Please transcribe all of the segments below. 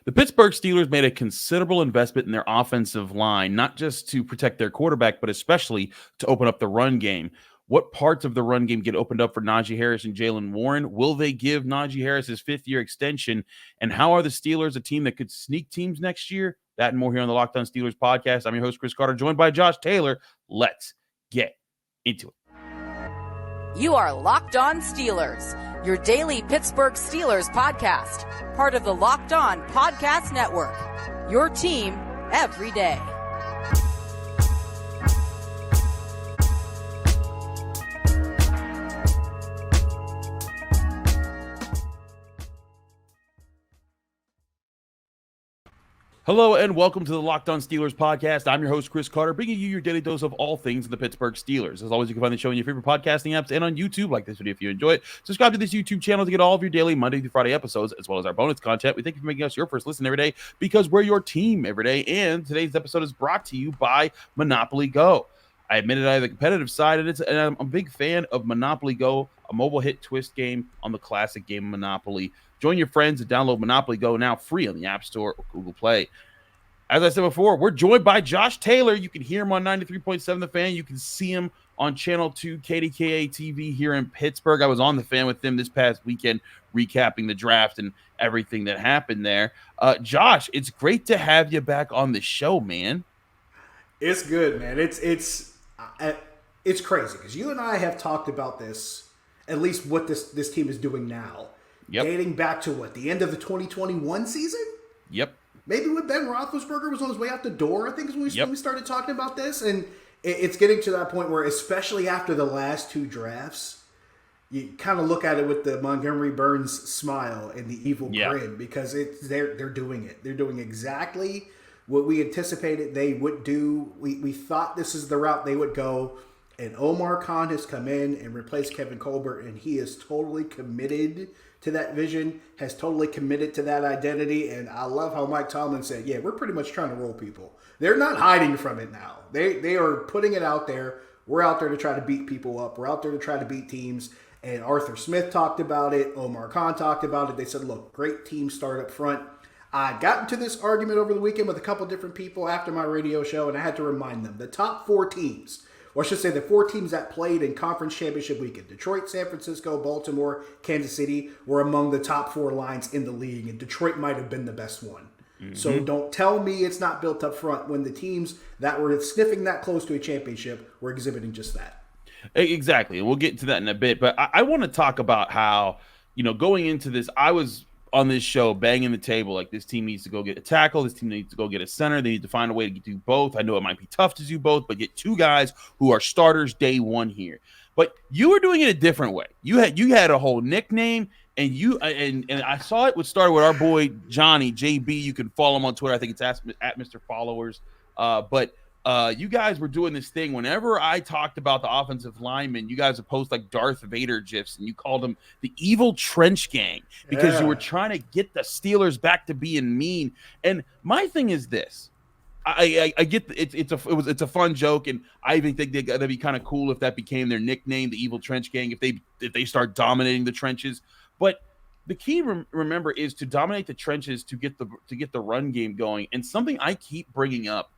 The Pittsburgh Steelers made a considerable investment in their offensive line, not just to protect their quarterback, but especially to open up the run game. What parts of the run game get opened up for Najee Harris and Jaylen Warren? Will they give Najee Harris his fifth-year extension? And how are the Steelers a team that could sneak teams next year? That and more here on the Locked On Steelers podcast. I'm your host, Chris Carter, joined by Josh Taylor. Let's get into it. You are Locked On Steelers, your daily Pittsburgh Steelers podcast, part of the Locked On Podcast Network, your team every day. Hello and welcome to the Locked On Steelers podcast. I'm your host, Chris Carter, bringing you your daily dose of all things in the Pittsburgh Steelers. As always, you can find the show in your favorite podcasting apps and on YouTube. Like this video if you enjoy it. Subscribe to this YouTube channel to get all of your daily Monday through Friday episodes, as well as our bonus content. We thank you for making us your first listen every day because we're your team every day. And today's episode is brought to you by Monopoly Go. I admitted I have the competitive side, and I'm a big fan of Monopoly Go, a mobile hit twist game on the classic game of Monopoly. Join your friends and download Monopoly Go now free on the App Store or Google Play. As I said before, we're joined by Josh Taylor. You can hear him on 93.7 The Fan. You can see him on Channel 2 KDKA TV here in Pittsburgh. I was on The Fan with him this past weekend recapping the draft and everything that happened there. Josh, it's great to have you back on the show, man. It's good, man. It's crazy because you and I have talked about this, at least what this team is doing now. Yep. Dating back to what, the end of the 2021 season? Yep. Maybe when Ben Roethlisberger was on his way out the door, I think is when we started talking about this. And it's getting to that point where, especially after the last two drafts, you kind of look at it with the Montgomery Burns smile and the evil grin because they're doing it. They're doing exactly what we anticipated they would do. We thought this is the route they would go. And Omar Khan has come in and replaced Kevin Colbert, and he is totally committed to that vision, has totally committed to that identity. And I love how Mike Tomlin said, yeah, we're pretty much trying to roll people. They're not hiding from it now. They are putting it out there. We're out there to try to beat people up. We're out there to try to beat teams. And Arthur Smith talked about it. Omar Khan talked about it. They said, look, great team start up front. I got into this argument over the weekend with a couple different people after my radio show, and I had to remind them, the top four teams, or I should say the four teams that played in Conference Championship Weekend, Detroit, San Francisco, Baltimore, Kansas City, were among the top four lines in the league, and Detroit might have been the best one. Mm-hmm. So don't tell me it's not built up front when the teams that were sniffing that close to a championship were exhibiting just that. Exactly. We'll get to that in a bit, but I want to talk about how, going into this, I was on this show banging the table like this team needs to go get a tackle, this team needs to go get a center, they need to find a way to do both. I know it might be tough to do both, but get two guys who are starters day one here. But you were doing it a different way. You had a whole nickname, and I saw it would start with our boy Johnny JB. You can follow him on Twitter. I think it's at Mr. Followers. But you guys were doing this thing whenever I talked about the offensive linemen. You guys would post like Darth Vader gifs, and you called them the evil trench gang because you were trying to get the Steelers back to being mean. And my thing is this: I get it's a fun joke, and I even think that'd be kind of cool if that became their nickname, the evil trench gang, if they start dominating the trenches. But the key, remember, is to dominate the trenches to get the run game going. And something I keep bringing up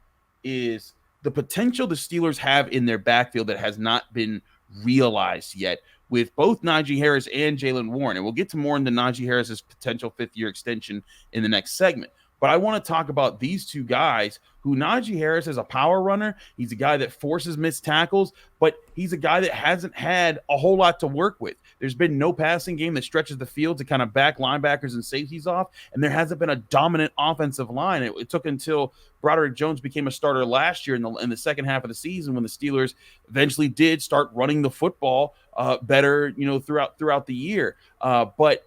is the potential the Steelers have in their backfield that has not been realized yet with both Najee Harris and Jaylen Warren. And we'll get to more into Najee Harris's potential fifth-year extension in the next segment. But I want to talk about these two guys who Najee Harris is a power runner. He's a guy that forces missed tackles, but he's a guy that hasn't had a whole lot to work with. There's been no passing game that stretches the field to kind of back linebackers and safeties off, and there hasn't been a dominant offensive line. It took until Broderick Jones became a starter last year in the second half of the season when the Steelers eventually did start running the football better, throughout the year. But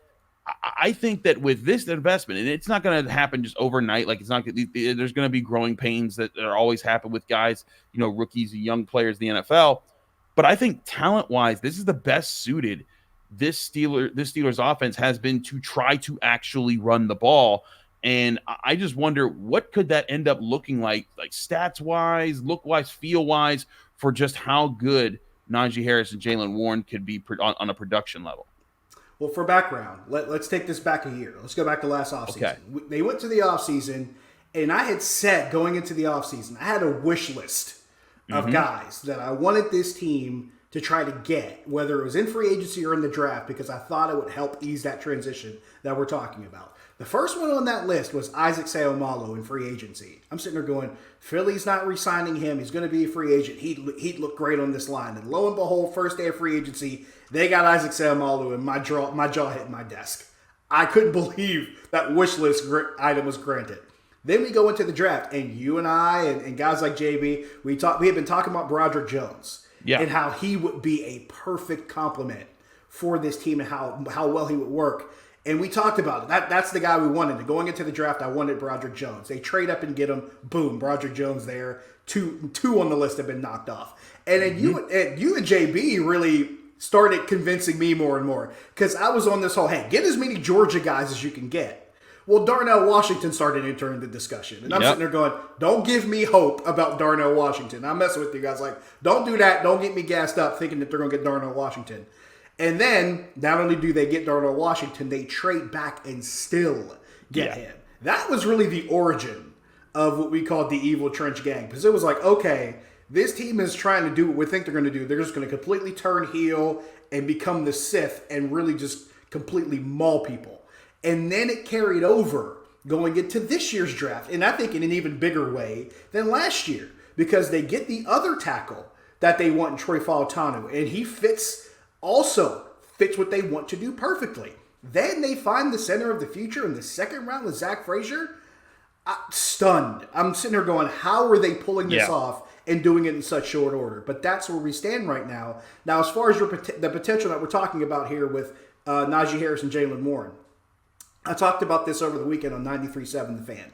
I think that with this investment, and it's not going to happen just overnight. Like there's going to be growing pains that are always happen with guys, rookies and young players in the NFL. But I think talent-wise, this is the best suited this Steelers offense has been to try to actually run the ball. And I just wonder, what could that end up looking like stats-wise, look-wise, feel-wise, for just how good Najee Harris and Jaylen Warren could be on a production level? Well, for background, let's take this back a year. Let's go back to last offseason. Okay. They went to the offseason, and I had set going into the offseason, I had a wish list of guys that I wanted this team to try to get, whether it was in free agency or in the draft, because I thought it would help ease that transition that we're talking about. The first one on that list was Isaac Seumalo in free agency. I'm sitting there going, Philly's not re-signing him. He's going to be a free agent. He'd look great on this line. And lo and behold, first day of free agency, they got Isaac Seumalo, and my jaw hit my desk. I couldn't believe that wish list item was granted. Then we go into the draft, and you and I and guys like JB, we had been talking about Broderick Jones and how he would be a perfect complement for this team and how well he would work. And we talked about it. That's the guy we wanted. Going into the draft, I wanted Broderick Jones. They trade up and get him. Boom, Broderick Jones there. Two on the list have been knocked off. And then you and JB really started convincing me more and more, because I was on this whole, hey, get as many Georgia guys as you can get. Well, Darnell Washington started entering the discussion. And I'm sitting there going, don't give me hope about Darnell Washington. I'm messing with you guys. Like, don't do that. Don't get me gassed up thinking that they're going to get Darnell Washington. And then, not only do they get Darnell Washington, they trade back and still get him. That was really the origin of what we called the evil trench gang. Because it was like, okay, this team is trying to do what we think they're going to do. They're just going to completely turn heel and become the Sith and really just completely maul people. And then it carried over going into this year's draft. And I think in an even bigger way than last year. Because they get the other tackle that they want in Troy Fautanu. And he also fits what they want to do perfectly. Then they find the center of the future in the second round with Zach Frazier. Stunned. I'm sitting here going, how are they pulling this off and doing it in such short order? But that's where we stand right now. Now, as far as the potential that we're talking about here with Najee Harris and Jaylen Warren, I talked about this over the weekend on 93.7 The Fan.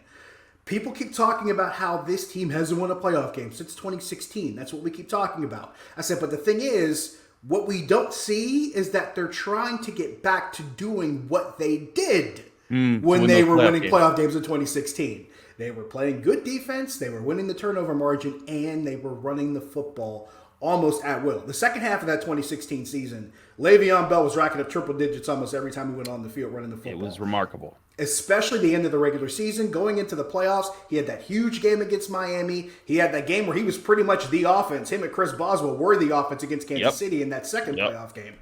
People keep talking about how this team hasn't won a playoff game since 2016. That's what we keep talking about. I said, but the thing is, what we don't see is that they're trying to get back to doing what they did when they were winning playoff games in 2016. They were playing good defense, they were winning the turnover margin, and they were running the football almost at will. The second half of that 2016 season, Le'Veon Bell was racking up triple digits almost every time he went on the field running the football. It was remarkable. Especially the end of the regular season. Going into the playoffs, he had that huge game against Miami. He had that game where he was pretty much the offense. Him and Chris Boswell were the offense against Kansas City in that second playoff game.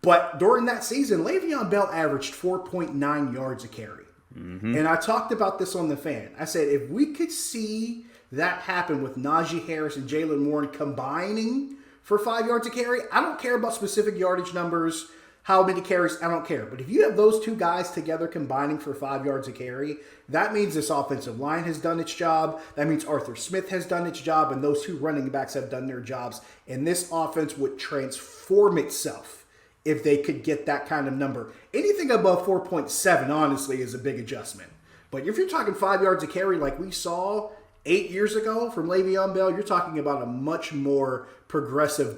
But during that season, Le'Veon Bell averaged 4.9 yards a carry. And I talked about this on The Fan. I said, if we could see that happen with Najee Harris and Jaylen Warren combining for 5 yards a carry, I don't care about specific yardage numbers, how many carries, I don't care. But if you have those two guys together combining for 5 yards a carry, that means this offensive line has done its job. That means Arthur Smith has done its job, and those two running backs have done their jobs. And this offense would transform itself if they could get that kind of number. Anything above 4.7, honestly, is a big adjustment. But if you're talking 5 yards a carry like we saw 8 years ago from Le'Veon Bell, you're talking about a much more progressive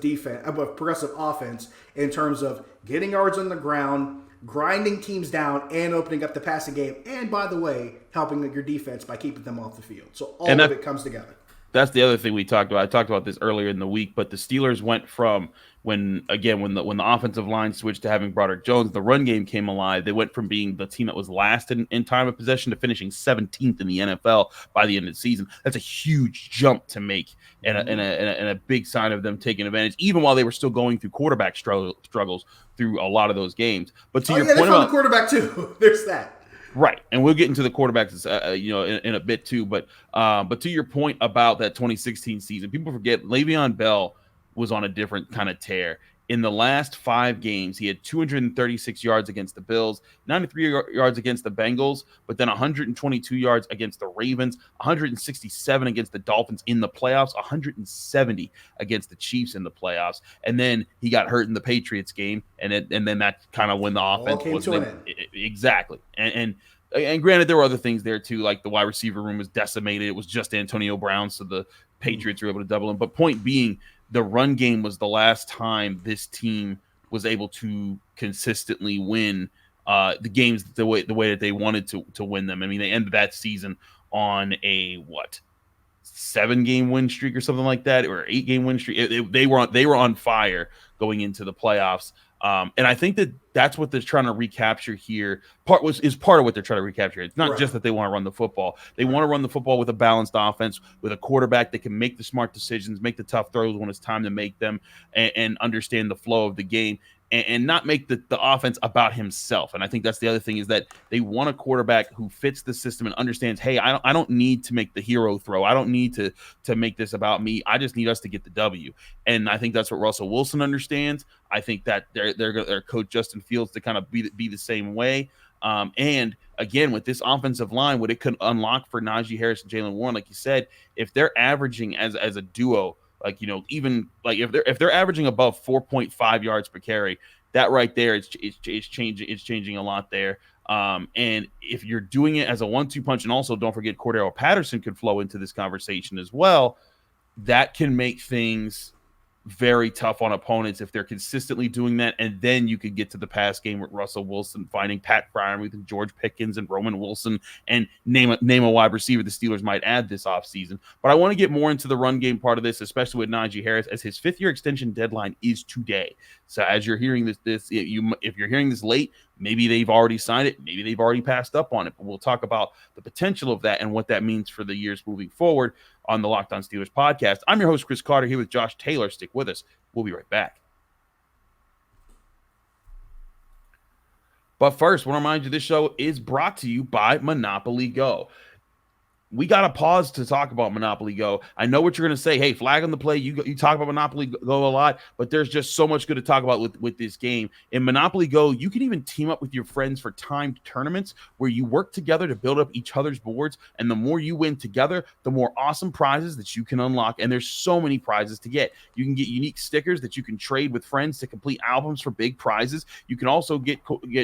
offense in terms of getting yards on the ground, grinding teams down, and opening up the passing game. And by the way, helping your defense by keeping them off the field. So all of it comes together. That's the other thing we talked about. I talked about this earlier in the week, but the Steelers went from when the offensive line switched to having Broderick Jones, the run game came alive. They went from being the team that was last in time of possession to finishing 17th in the NFL by the end of the season. That's a huge jump to make and a big sign of them taking advantage, even while they were still going through quarterback struggles through a lot of those games. But to your point, they found the quarterback too. There's that. Right, and we'll get into the quarterbacks, in a bit too. But to your point about that 2016 season, people forget Le'Veon Bell was on a different kind of tear. In the last 5 games, he had 236 yards against the Bills, 93 yards against the Bengals, but then 122 yards against the Ravens, 167 against the Dolphins in the playoffs, 170 against the Chiefs in the playoffs. And then he got hurt in the Patriots game, and then that kind of when the offense was exactly. And granted, there were other things there too, like the wide receiver room was decimated. It was just Antonio Brown, so the Patriots were able to double him. But point being, the run game was the last time this team was able to consistently win the games the way that they wanted to win them. I mean, they ended that season on a 7-game win streak or something like that, or 8-game win streak. They were on fire going into the playoffs. And I think that's what they're trying to recapture here. Part of what they're trying to recapture. It's not just that they want to run the football. They want to run the football with a balanced offense, with a quarterback that can make the smart decisions, make the tough throws when it's time to make them, and understand the flow of the game. And not make the offense about himself. And I think that's the other thing, is that they want a quarterback who fits the system and understands, hey, I don't need to make the hero throw. I don't need to make this about me. I just need us to get the W. And I think that's what Russell Wilson understands. I think that their coach Justin Fields to kind of be the same way. And again, with this offensive line, what it could unlock for Najee Harris and Jaylen Warren, like you said, if they're averaging as a duo, like, even like if they're averaging above 4.5 yards per carry, that right there is changing a lot there. And if you're doing it as a 1-2 punch, and also don't forget Cordero Patterson could flow into this conversation as well, that can make things very tough on opponents if they're consistently doing that. And then you could get to the pass game with Russell Wilson finding Pat Freiermuth and George Pickens and Roman Wilson, and name a wide receiver the Steelers might add this offseason. But I want to get more into the run game part of this, especially with Najee Harris, as his 5th-year extension deadline is today. So as you're hearing this, if you're hearing this late, maybe they've already signed it, maybe they've already passed up on it. But we'll talk about the potential of that and what that means for the years moving forward on the Locked On Steelers podcast. I'm your host, Chris Carter, here with Josh Taylor. Stick with us. We'll be right back. But first, I want to remind you this show is brought to you by Monopoly Go. We got to pause to talk about Monopoly Go. I know what you're going to say. Hey, flag on the play. You talk about Monopoly Go a lot, but there's just so much good to talk about with this game. In Monopoly Go, you can even team up with your friends for timed tournaments where you work together to build up each other's boards. And the more you win together, the more awesome prizes that you can unlock. And there's so many prizes to get. You can get unique stickers that you can trade with friends to complete albums for big prizes. You can also get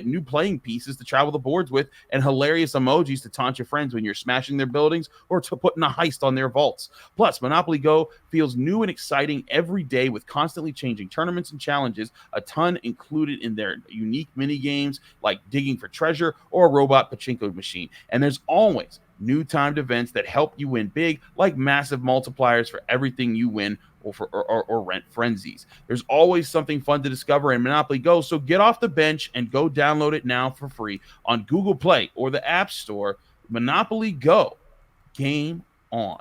new playing pieces to travel the boards with, and hilarious emojis to taunt your friends when you're smashing their buildings or to putting a heist on their vaults. Plus, Monopoly Go feels new and exciting every day with constantly changing tournaments and challenges, a ton included in their unique mini games like digging for treasure or a robot pachinko machine. And there's always new timed events that help you win big, like massive multipliers for everything you win or rent frenzies. There's always something fun to discover in Monopoly Go, so get off the bench and go download it now for free on Google Play or the App Store. Monopoly Go. Game on.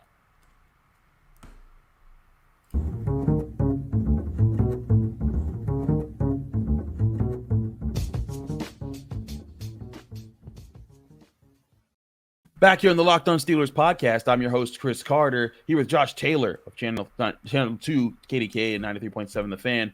Back here on the Locked On Steelers podcast, I'm your host, Chris Carter, here with Josh Taylor of Channel 2, KDK, and 93.7 The Fan.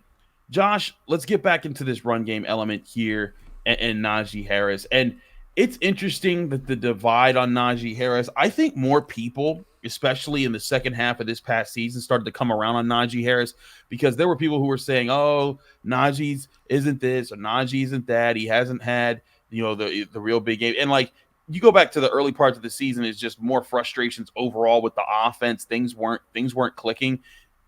Josh, let's get back into this run game element here and Najee Harris. And it's interesting that the divide on Najee Harris, I think more people, especially in the second half of this past season, started to come around on Najee Harris, because there were people who were saying, oh, Najee's isn't this or Najee isn't that. He hasn't had, the real big game. And like, you go back to the early parts of the season, it's just more frustrations overall with the offense. Things weren't clicking.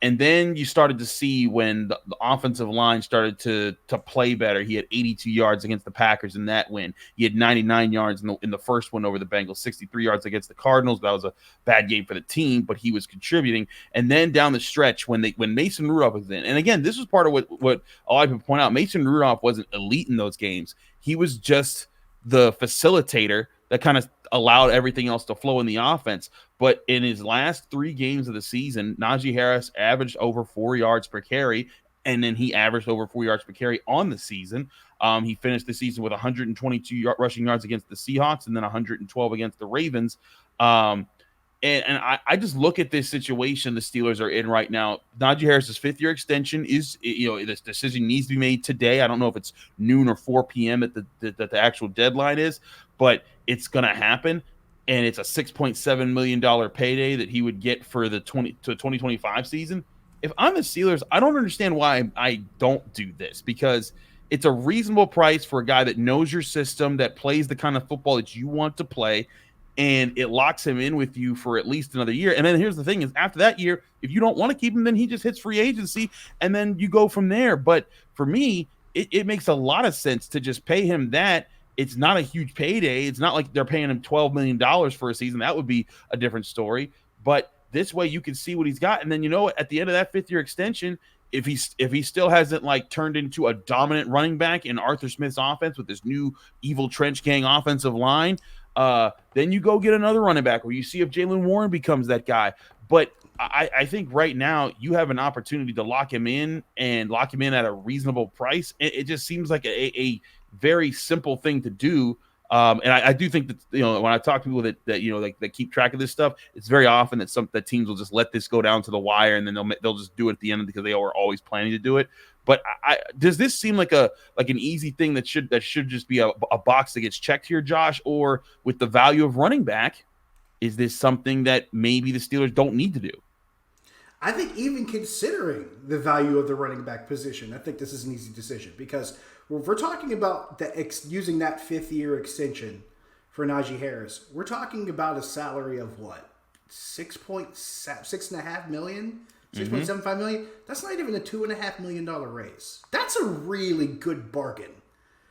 And then you started to see when the offensive line started to play better. He had 82 yards against the Packers in that win. He had 99 yards in the first one over the Bengals, 63 yards against the Cardinals. That was a bad game for the team, but he was contributing. And then down the stretch when Mason Rudolph was in, and again, this was part of what a lot of people point out, Mason Rudolph wasn't elite in those games. He was just the facilitator that kind of allowed everything else to flow in the offense. But in his last 3 games of the season, Najee Harris averaged over 4 yards per carry, and then he averaged over 4 yards per carry on the season. He finished the season with 122 rushing yards against the Seahawks and then 112 against the Ravens. And I just look at this situation the Steelers are in right now. Najee Harris's 5th-year extension is, this decision needs to be made today. I don't know if it's noon or 4 p.m. that the actual deadline is, but it's going to happen. And it's a $6.7 million payday that he would get for the 2025 season. If I'm the Steelers, I don't understand why I don't do this, because it's a reasonable price for a guy that knows your system, that plays the kind of football that you want to play, and it locks him in with you for at least another year. And then here's the thing is, after that year, if you don't want to keep him, then he just hits free agency, and then you go from there. But for me, it makes a lot of sense to just pay him that. It's not a huge payday. It's not like they're paying him $12 million for a season. That would be a different story. But this way you can see what he's got. And then, at the end of that 5th-year extension, if he still hasn't like turned into a dominant running back in Arthur Smith's offense with this new evil trench gang offensive line, then you go get another running back, or you see if Jaylen Warren becomes that guy. But I think right now you have an opportunity to lock him in at a reasonable price. It just seems like a very simple thing to do. And I do think that, when I talk to people that keep track of this stuff, it's very often that teams will just let this go down to the wire, and then they'll just do it at the end because they were always planning to do it. But does this seem like an easy thing that should just be a box that gets checked here, Josh? Or with the value of running back, is this something that maybe the Steelers don't need to do? I think even considering the value of the running back position, I think this is an easy decision, because if we're talking about using that 5th-year extension for Najee Harris, we're talking about a salary of what? $6.5 million? $6.75 million? That's not even a $2.5 million raise. That's a really good bargain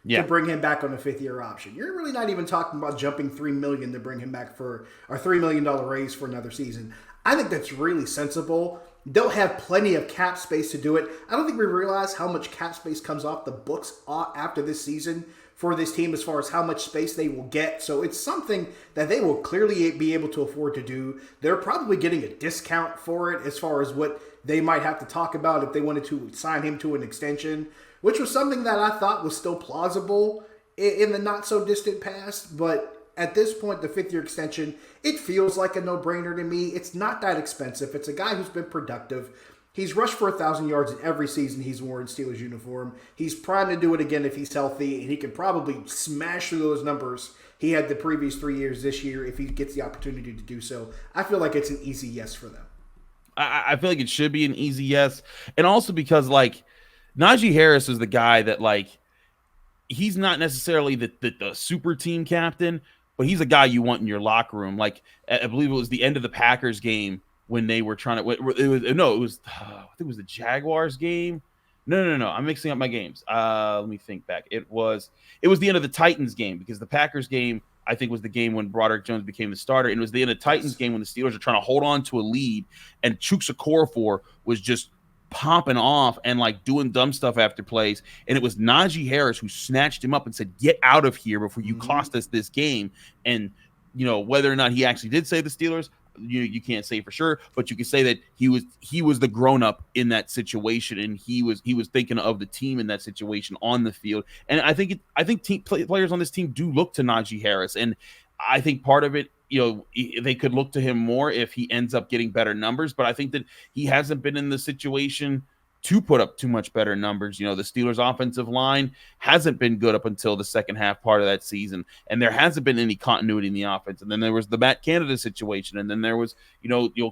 to bring him back on a 5th-year option. You're really not even talking about jumping $3 million to bring him back for a $3 million raise for another season. I think that's really sensible. They'll have plenty of cap space to do it. I don't think we realize how much cap space comes off the books after this season for this team as far as how much space they will get. So it's something that they will clearly be able to afford to do. They're probably getting a discount for it as far as what they might have to talk about if they wanted to sign him to an extension, which was something that I thought was still plausible in the not-so-distant past. But at this point, the 5th-year extension, it feels like a no-brainer to me. It's not that expensive. It's a guy who's been productive. He's rushed for 1,000 yards in every season he's worn Steelers uniform. He's primed to do it again if he's healthy, and he can probably smash through those numbers he had the previous 3 years this year if he gets the opportunity to do so. I feel like it's an easy yes for them. I feel like it should be an easy yes. And also because, Najee Harris is the guy that, he's not necessarily the super team captain, but he's a guy you want in your locker room. I believe it was the end of the Packers game when they were trying to. I think it was the Jaguars game. No. I'm mixing up my games. Let me think back. It was the end of the Titans game, because the Packers game, I think, was the game when Broderick Jones became the starter. And it was the end of the Titans game when the Steelers are trying to hold on to a lead, and Chuks Okorafor was just popping off and doing dumb stuff after plays, and it was Najee Harris who snatched him up and said, "Get out of here before you cost us this game." And whether or not he actually did say the Steelers, you can't say for sure, but you can say that he was the grown up in that situation, and he was thinking of the team in that situation on the field. And I think players on this team do look to Najee Harris, and I think part of it, they could look to him more if he ends up getting better numbers. But I think that he hasn't been in the situation to put up too much better numbers. The Steelers' offensive line hasn't been good up until the second half part of that season, and there hasn't been any continuity in the offense. And then there was the Matt Canada situation, and then there was,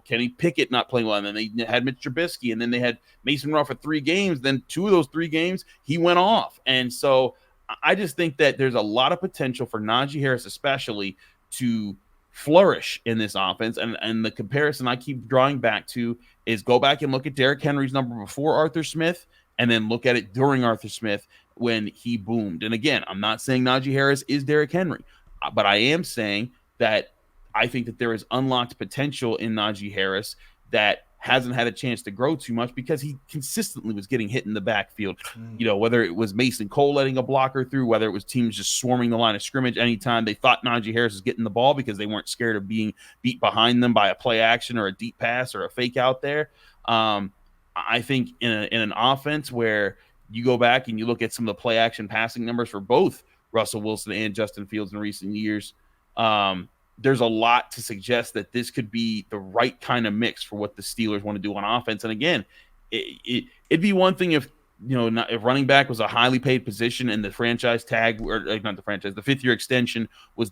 Kenny Pickett not playing well, and then they had Mitch Trubisky, and then they had Mason Rudolph for 3 games. Then 2 of those 3 games, he went off. And so I just think that there's a lot of potential for Najee Harris especially to flourish in this offense. And the comparison I keep drawing back to is go back and look at Derrick Henry's number before Arthur Smith, and then look at it during Arthur Smith when he boomed. And again, I'm not saying Najee Harris is Derrick Henry, but I am saying that I think that there is unlocked potential in Najee Harris that hasn't had a chance to grow too much because he consistently was getting hit in the backfield. Whether it was Mason Cole letting a blocker through, whether it was teams just swarming the line of scrimmage anytime they thought Najee Harris was getting the ball because they weren't scared of being beat behind them by a play action or a deep pass or a fake out there. I think in an offense where you go back and you look at some of the play action passing numbers for both Russell Wilson and Justin Fields in recent years, there's a lot to suggest that this could be the right kind of mix for what the Steelers want to do on offense. And again, it'd be one thing if if running back was a highly paid position and the franchise tag, or not the franchise, the 5th-year extension was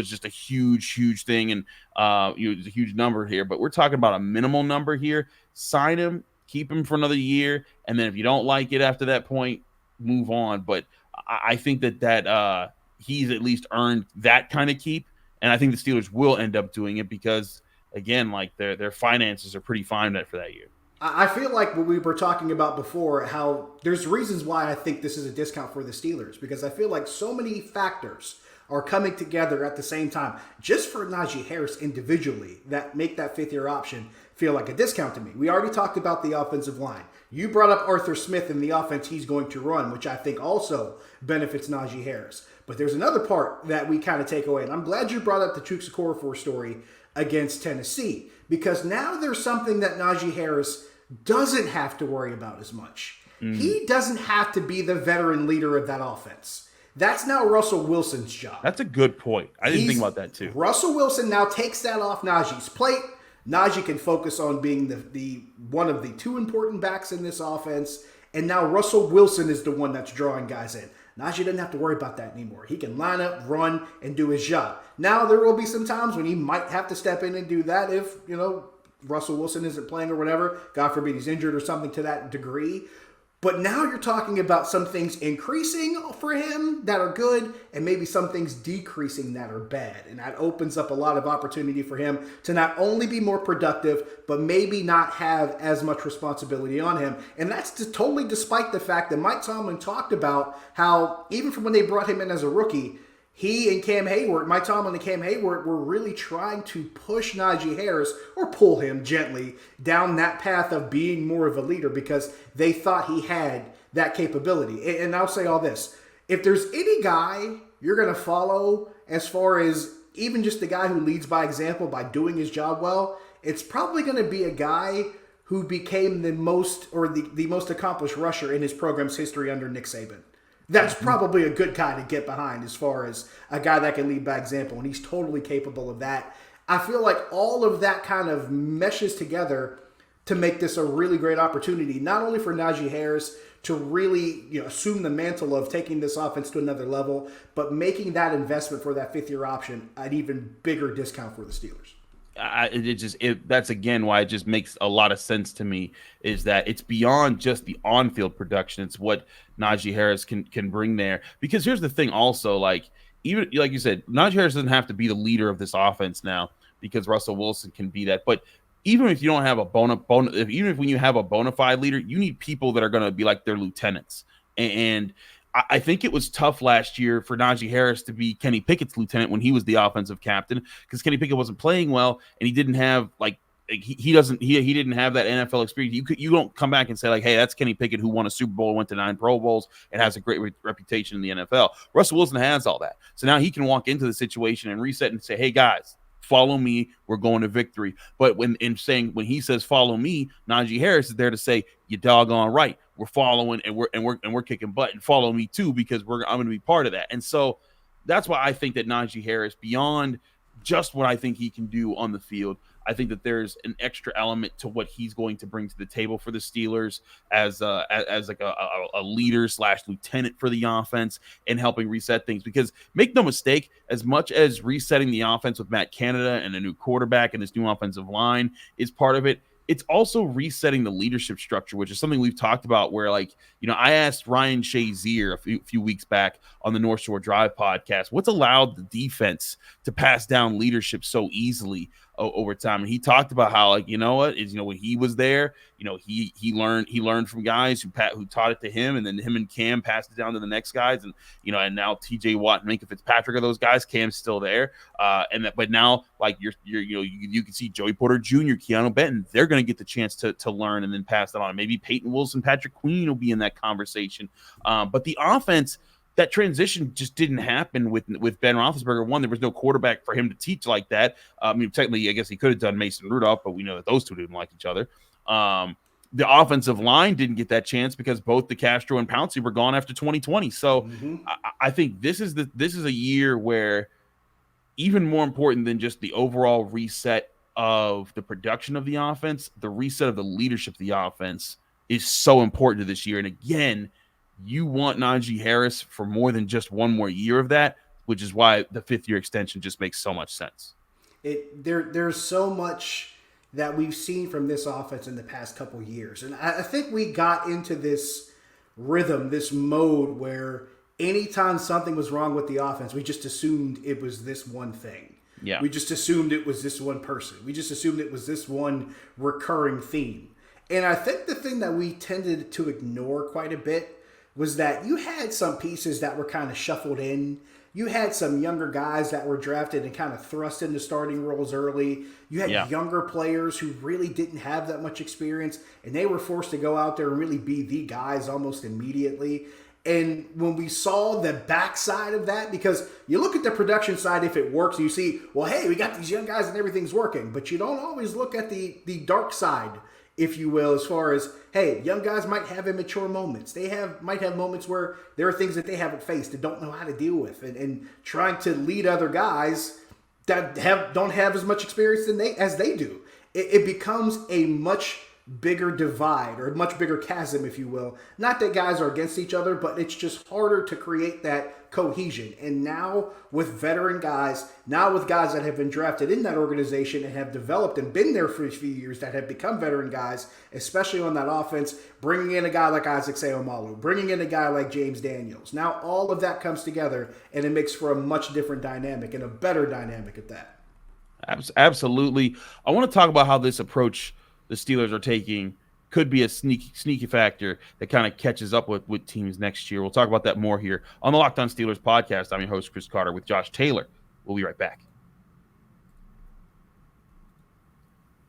just a huge thing, and it was a huge number here. But we're talking about a minimal number here. Sign him, keep him for another year, and then if you don't like it after that point, move on. But I think that he's at least earned that kind of keep. And I think the Steelers will end up doing it because, again, their finances are pretty fine for that year. I feel like what we were talking about before, how there's reasons why I think this is a discount for the Steelers, because I feel like so many factors are coming together at the same time. Just for Najee Harris individually that make that 5th-year option feel like a discount to me. We already talked about the offensive line. You brought up Arthur Smith and the offense he's going to run, which I think also benefits Najee Harris. But there's another part that we kind of take away, and I'm glad you brought up the Chuks Okorafor story against Tennessee, because now there's something that Najee Harris doesn't have to worry about as much. He doesn't have to be the veteran leader of that offense. That's now Russell Wilson's job. That's a good point. I didn't think about that too. Russell Wilson now takes that off Najee's plate. Najee can focus on being the one of the two important backs in this offense, and now Russell Wilson is the one that's drawing guys in. Najee doesn't have to worry about that anymore. He can line up, run, and do his job. Now, there will be some times when he might have to step in and do that if, Russell Wilson isn't playing or whatever. God forbid he's injured or something to that degree. But now you're talking about some things increasing for him that are good and maybe some things decreasing that are bad. And that opens up a lot of opportunity for him to not only be more productive, but maybe not have as much responsibility on him. And that's totally despite the fact that Mike Tomlin talked about how even from when they brought him in as a rookie, he and Cam Hayward, Mike Tomlin and Cam Hayward, were really trying to push Najee Harris or pull him gently down that path of being more of a leader because they thought he had that capability. And I'll say all this. If there's any guy you're going to follow as far as even just the guy who leads by example by doing his job well, it's probably going to be a guy who became the most accomplished rusher in his program's history under Nick Saban. That's probably a good guy to get behind as far as a guy that can lead by example, and he's totally capable of that. I feel like all of that kind of meshes together to make this a really great opportunity, not only for Najee Harris to really assume the mantle of taking this offense to another level, but making that investment for that fifth-year option an even bigger discount for the Steelers. That's again why it just makes a lot of sense to me is that it's beyond just the on-field production. It's what Najee Harris can bring there. Because here's the thing also, even like you said, Najee Harris doesn't have to be the leader of this offense now because Russell Wilson can be that. But even if you don't have even if when you have a bona fide leader, you need people that are going to be like their lieutenants. And I think it was tough last year for Najee Harris to be Kenny Pickett's lieutenant when he was the offensive captain because Kenny Pickett wasn't playing well and he didn't have he didn't have that NFL experience. You don't come back and say hey, that's Kenny Pickett who won a Super Bowl, went to 9 Pro Bowls, and has a great reputation in the NFL. Russell Wilson has all that, so now he can walk into the situation and reset and say, hey guys, follow me, we're going to victory. But when he says follow me, Najee Harris is there to say, you doggone right, we're following and we're kicking butt, and follow me too because I'm going to be part of that. And so that's why I think that Najee Harris, beyond just what I think he can do on the field, I think that there's an extra element to what he's going to bring to the table for the Steelers as a leader / lieutenant for the offense and helping reset things. Because make no mistake, as much as resetting the offense with Matt Canada and a new quarterback and this new offensive line is part of it, it's also resetting the leadership structure, which is something we've talked about where, I asked Ryan Shazier a few weeks back on the North Shore Drive podcast, what's allowed the defense to pass down leadership so easily over time. And he talked about how, when he was there, he learned from guys who taught it to him, and then him and Cam passed it down to the next guys. And, and now TJ Watt and Minkah Fitzpatrick are those guys. Cam's still there. But now, you can see Joey Porter Jr., Keanu Benton, they're going to get the chance to learn and then pass that on. Maybe Peyton Wilson, Patrick Queen will be in that conversation. But the offense, that transition just didn't happen with Ben Roethlisberger. One, there was no quarterback for him to teach like that. Technically, I guess he could have done Mason Rudolph, but we know that those two didn't like each other. The offensive line didn't get that chance because both DeCastro and Pouncey were gone after 2020. So I think this is a year where, even more important than just the overall reset of the production of the offense, the reset of the leadership of the offense is so important to this year. And again, you want Najee Harris for more than just one more year of that, which is why the 5th-year extension just makes so much sense. There's so much that we've seen from this offense in the past couple years. And I think we got into this rhythm, this mode where anytime something was wrong with the offense, we just assumed it was this one thing. Yeah. We just assumed it was this one person. We just assumed it was this one recurring theme. And I think the thing that we tended to ignore quite a bit was that you had some pieces that were kind of shuffled in you had some younger guys that were drafted and kind of thrust into starting roles early. You had younger players who really didn't have that much experience, and they were forced to go out there and really be the guys almost immediately. And when we saw the backside of that, because you look at the production side, if it works, you see, well, hey, we got these young guys and everything's working. But you don't always look at the dark side, if you will, as far as, hey, young guys might have immature moments. They might have moments where there are things that they haven't faced and don't know how to deal with. And trying to lead other guys that don't have as much experience as they do. It becomes a much bigger divide, or a much bigger chasm, if you will. Not that guys are against each other, but it's just harder to create that cohesion. And now with veteran guys, now with guys that have been drafted in that organization and have developed and been there for a few years, that have become veteran guys, especially on that offense, bringing in a guy like Isaac Seumalo, bringing in a guy like James Daniels. Now all of that comes together, and it makes for a much different dynamic, and a better dynamic at that. Absolutely. I want to talk about how this approach the Steelers are taking could be a sneaky factor that kind of catches up with teams next year. We'll talk about that more here on the Locked On Steelers podcast. I'm your host, Chris Carter, with Josh Taylor. We'll be right back.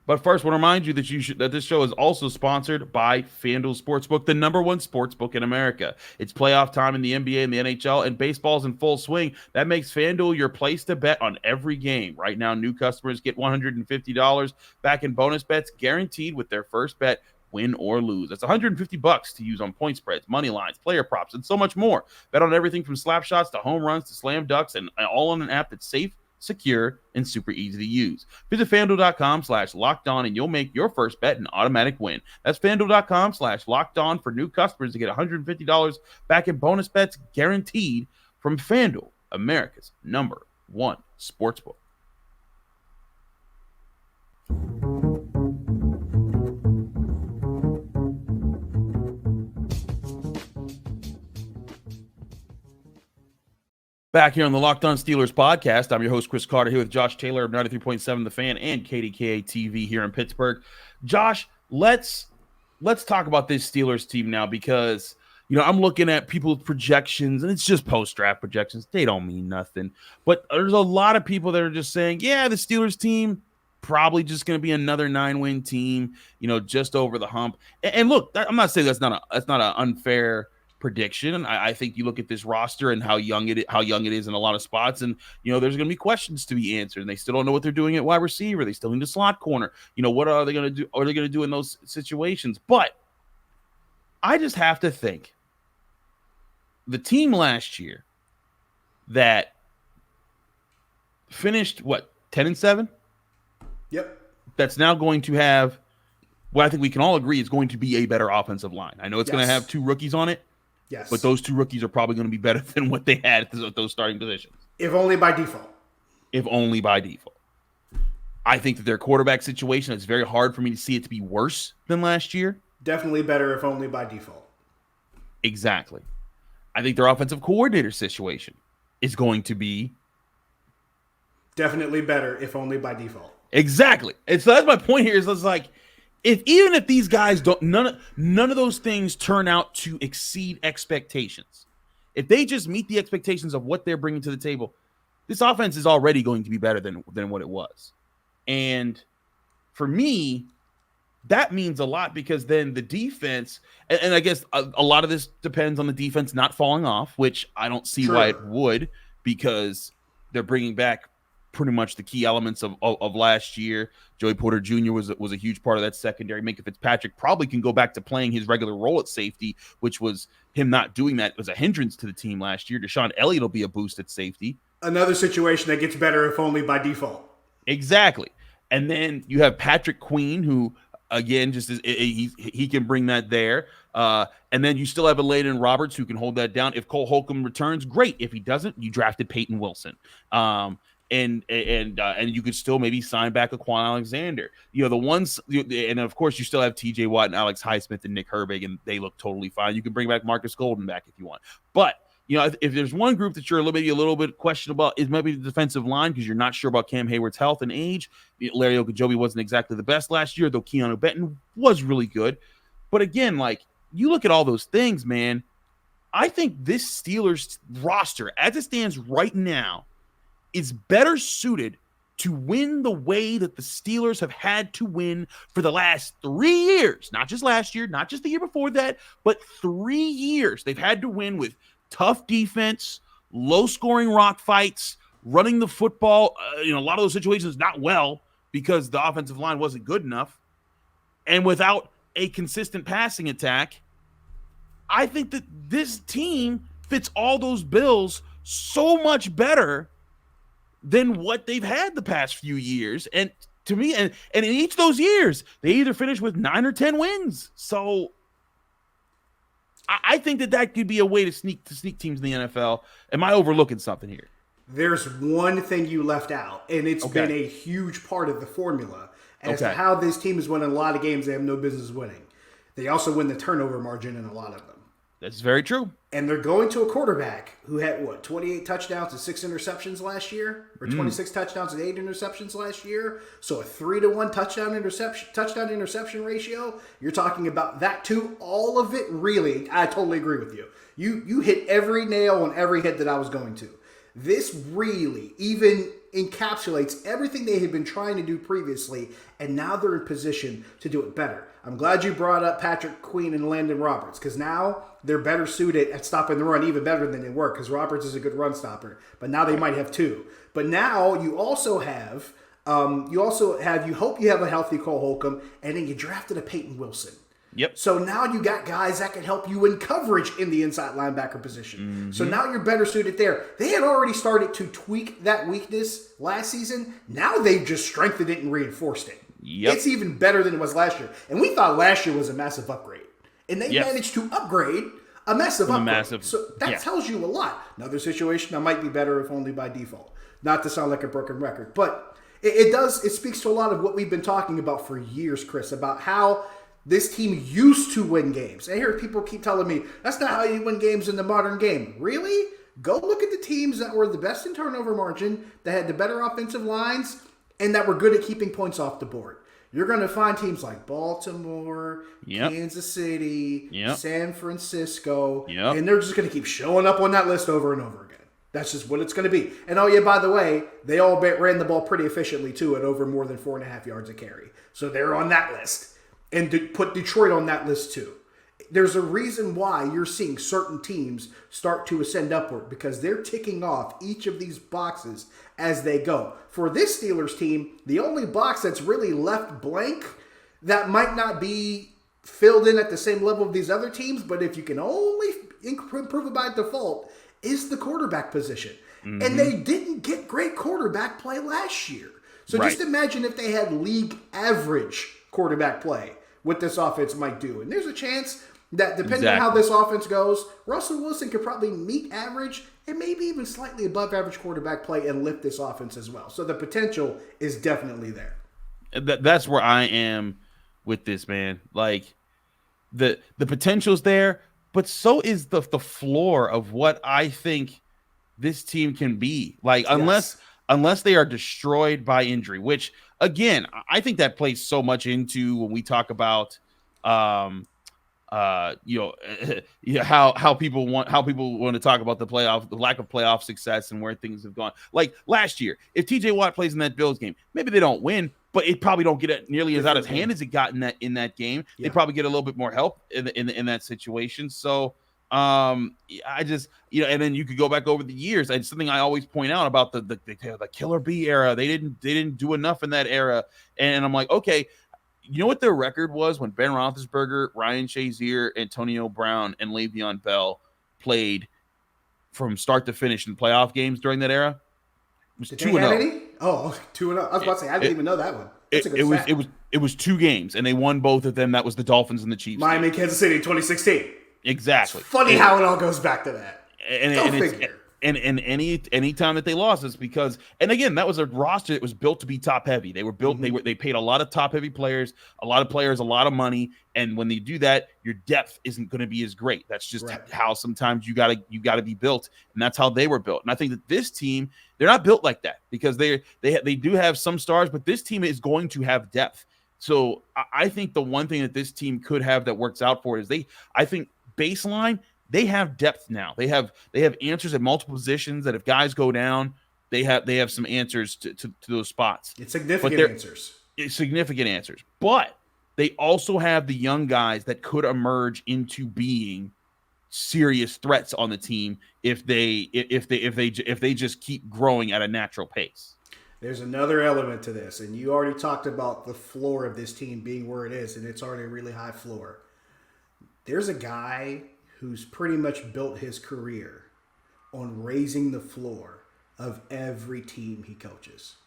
But first, I want to remind you that this show is also sponsored by FanDuel Sportsbook, the #1 sportsbook in America. It's playoff time in the NBA and the NHL, and baseball's in full swing. That makes FanDuel your place to bet on every game. Right now, new customers get $150 back in bonus bets guaranteed with their first bet, win or lose. That's $150 to use on point spreads, money lines, player props, and so much more. Bet on everything from slap shots to home runs to slam dunks, and all on an app that's safe, secure, and super easy to use. Visit FanDuel.com/LockedOn and you'll make your first bet an automatic win. That's FanDuel.com/LockedOn for new customers to get $150 back in bonus bets guaranteed from FanDuel, America's #1 sportsbook. Back here on the Locked On Steelers podcast, I'm your host, Chris Carter, here with Josh Taylor of 93.7 The Fan and KDKA TV here in Pittsburgh. Josh, let's talk about this Steelers team now, because I'm looking at people's projections, and it's just post-draft projections. They don't mean nothing. But there's a lot of people that are just saying, yeah, the Steelers team probably just going to be another 9-win team, just over the hump. And look, I'm not saying that's not an unfair prediction. I think you look at this roster and how young it is in a lot of spots, and there's going to be questions to be answered, and they still don't know what they're doing at wide receiver. They still need a slot corner. What are they going to do? Are they going to do in those situations? But I just have to think the team last year that finished 10-7. Yep. That's now going to have what I think we can all agree is going to be a better offensive line. I know it's going to have 2 rookies on it. Yes. But those 2 rookies are probably going to be better than what they had at those starting positions. If only by default. I think that their quarterback situation, it's very hard for me to see it to be worse than last year. Definitely better if only by default. Exactly. I think their offensive coordinator situation is going to be definitely better if only by default. Exactly. And so that's my point here, is it's like, even if these guys don't, none of those things turn out to exceed expectations, if they just meet the expectations of what they're bringing to the table, this offense is already going to be better than what it was. And for me, that means a lot, because then the defense, and I guess a lot of this depends on the defense not falling off, which I don't see why it would, because they're bringing back pretty much the key elements of last year. Joey Porter Jr. was a huge part of that secondary. Minka Fitzpatrick probably can go back to playing his regular role at safety, which was him not doing that was a hindrance to the team last year. Deshaun Elliott will be a boost at safety. Another situation that gets better if only by default. Exactly. And then you have Patrick Queen, who again just he can bring that there. And then you still have a Layden Roberts who can hold that down. If Cole Holcomb returns, great. If he doesn't, you drafted Peyton Wilson. And you could still maybe sign back a Quan Alexander. The ones, and of course you still have T.J. Watt and Alex Highsmith and Nick Herbig, and they look totally fine. You can bring back Marcus Golden back if you want. But if there's one group that you're a little bit questionable, is maybe the defensive line, because you're not sure about Cam Hayward's health and age. Larry Ogunjobi wasn't exactly the best last year, though Keanu Benton was really good. But again, like, you look at all those things, man. I think this Steelers roster, as it stands right now, is better suited to win the way that the Steelers have had to win for the last 3 years. Not just last year, not just the year before that, but 3 years. They've had to win with tough defense, low-scoring rock fights, running the football, a lot of those situations not well because the offensive line wasn't good enough, and without a consistent passing attack. I think that this team fits all those bills so much better than what they've had the past few years. And to me, and in each of those years, they either finish with 9 or 10 wins. So I think that could be a way to sneak teams in the NFL. Am I overlooking something here? There's one thing you left out, and it's been a huge part of the formula as to how this team is winning a lot of games they have no business winning. They also win the turnover margin in a lot of them. That's very true. And they're going to a quarterback who had, 28 touchdowns and 6 interceptions last year? Or 26 touchdowns and 8 interceptions last year? So a 3-to-1 touchdown interception ratio. You're talking about that too. All of it, really, I totally agree with you. You hit every nail on every hit that I was going to. This really even encapsulates everything they had been trying to do previously, and now they're in position to do it better. I'm glad you brought up Patrick Queen and Landon Roberts, because now they're better suited at stopping the run, even better than they were, because Roberts is a good run stopper. But now they might have 2. But now you also have, you hope you have a healthy Cole Holcomb, and then you drafted a Peyton Wilson. Yep. So now you got guys that can help you in coverage in the inside linebacker position. Mm-hmm. So now you're better suited there. They had already started to tweak that weakness last season. Now they've just strengthened it and reinforced it. Yep. It's even better than it was last year. And we thought last year was a massive upgrade. And they managed to upgrade a massive upgrade. So that tells you a lot. Another situation that might be better if only by default. Not to sound like a broken record. But it speaks to a lot of what we've been talking about for years, Chris, about how this team used to win games. I hear people keep telling me, that's not how you win games in the modern game. Really? Go look at the teams that were the best in turnover margin, that had the better offensive lines, and that were good at keeping points off the board. You're going to find teams like Baltimore, Kansas City, San Francisco, and they're just going to keep showing up on that list over and over again. That's just what it's going to be. And by the way, they all ran the ball pretty efficiently too at over more than 4.5 yards a carry. So they're on that list. And to put Detroit on that list too. There's a reason why you're seeing certain teams start to ascend upward, because they're ticking off each of these boxes as they go. For this Steelers team, the only box that's really left blank that might not be filled in at the same level of these other teams, but if you can only improve it by default, is the quarterback position. Mm-hmm. And they didn't get great quarterback play last year. So just imagine if they had league average quarterback play, what this offense might do. And there's a chance that depending on how this offense goes, Russell Wilson could probably meet average and maybe even slightly above average quarterback play and lift this offense as well. So the potential is definitely there. That's where I am with this, man. Like the potential's there, but so is the floor of what I think this team can be. Like unless they are destroyed by injury, which again, I think that plays so much into when we talk about, how people want to talk about the lack of playoff success and where things have gone. Like last year, if TJ Watt plays in that Bills game, maybe they don't win, but it probably don't get it nearly as out of hand as it got in that game. Yeah. They probably get a little bit more help in that situation. So I just, and then you could go back over the years. And something I always point out about the Killer B era, they didn't do enough in that era. And I'm like, okay, you know what their record was when Ben Roethlisberger, Ryan Shazier, Antonio Brown, and Le'Veon Bell played from start to finish in playoff games during that era? It was 2-0. Oh, 2-0. I was about to say, I didn't even know that one. That's a good stat. It was 2 games, and they won both of them. That was the Dolphins and the Chiefs. Miami, Kansas City, 2016. Exactly. It's funny how it all goes back to that. And any time that they lost is because, and again, that was a roster that was built to be top heavy. They were built. Mm-hmm. They paid a lot of top heavy players, a lot of money. And when they do that, your depth isn't going to be as great. That's just how sometimes you gotta be built, and that's how they were built. And I think that this team, they're not built like that because they do have some stars, but this team is going to have depth. So I think the one thing that this team could have that works out for is I think baseline, they have depth now. They have answers at multiple positions that if guys go down, they have some answers to those spots. It's significant answers. It's significant answers. But they also have the young guys that could emerge into being serious threats on the team if they just keep growing at a natural pace. There's another element to this, and you already talked about the floor of this team being where it is, and it's already a really high floor. There's a guy who's pretty much built his career on raising the floor of every team he coaches.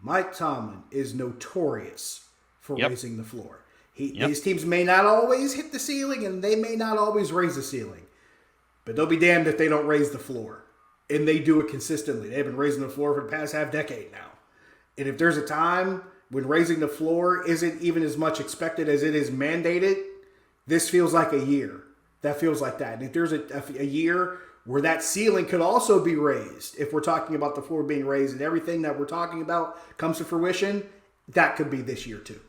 Mike Tomlin is notorious for raising the floor. His teams may not always hit the ceiling, and they may not always raise the ceiling. But they'll be damned if they don't raise the floor. And they do it consistently. They've been raising the floor for the past half decade now. And if there's a time when raising the floor isn't even as much expected as it is mandated, this feels like a year. That feels like that. And if there's a year where that ceiling could also be raised, if we're talking about the floor being raised and everything that we're talking about comes to fruition, that could be this year too.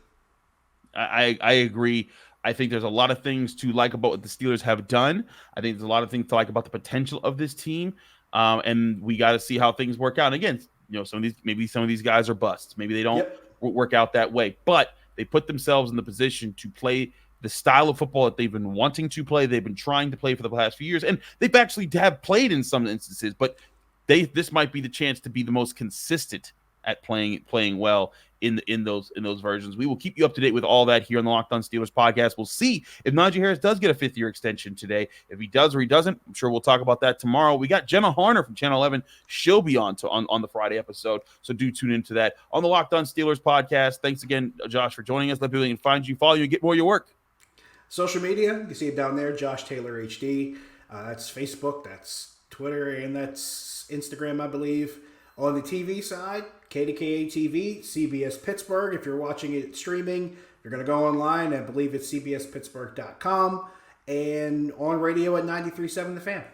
I agree. I think there's a lot of things to like about what the Steelers have done. I think there's a lot of things to like about the potential of this team. And we got to see how things work out. And again, some of these guys are busts. Maybe they don't work out that way, but they put themselves in the position to play the style of football that they've been wanting to play. They've been trying to play for the past few years, and they've actually have played in some instances, but this might be the chance to be the most consistent at playing well in those versions. We will keep you up to date with all that here on the Locked On Steelers podcast. We'll see if Najee Harris does get a 5th-year extension today. If he does or he doesn't, I'm sure we'll talk about that tomorrow. We got Jenna Harner from Channel 11. She'll be on the Friday episode, so do tune into that on the Locked On Steelers podcast. Thanks again, Josh, for joining us. Let people can find you, follow you, get more of your work. Social media, you can see it down there, Josh Taylor HD. That's Facebook, that's Twitter, and that's Instagram, I believe. On the TV side, KDKA TV, CBS Pittsburgh. If you're watching it streaming, you're going to go online. I believe it's cbspittsburgh.com. And on radio at 93.7 The Fan.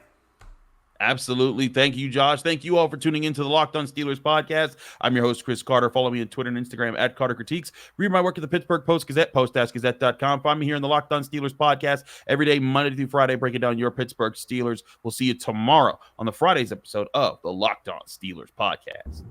Absolutely. Thank you, Josh. Thank you all for tuning into the Locked On Steelers podcast. I'm your host, Chris Carter. Follow me on Twitter and Instagram at Carter Critiques. Read my work at the Pittsburgh Post-Gazette, post-gazette.com. Find me here in the Locked On Steelers podcast every day, Monday through Friday, breaking down your Pittsburgh Steelers. We'll see you tomorrow on the Friday's episode of the Locked On Steelers podcast.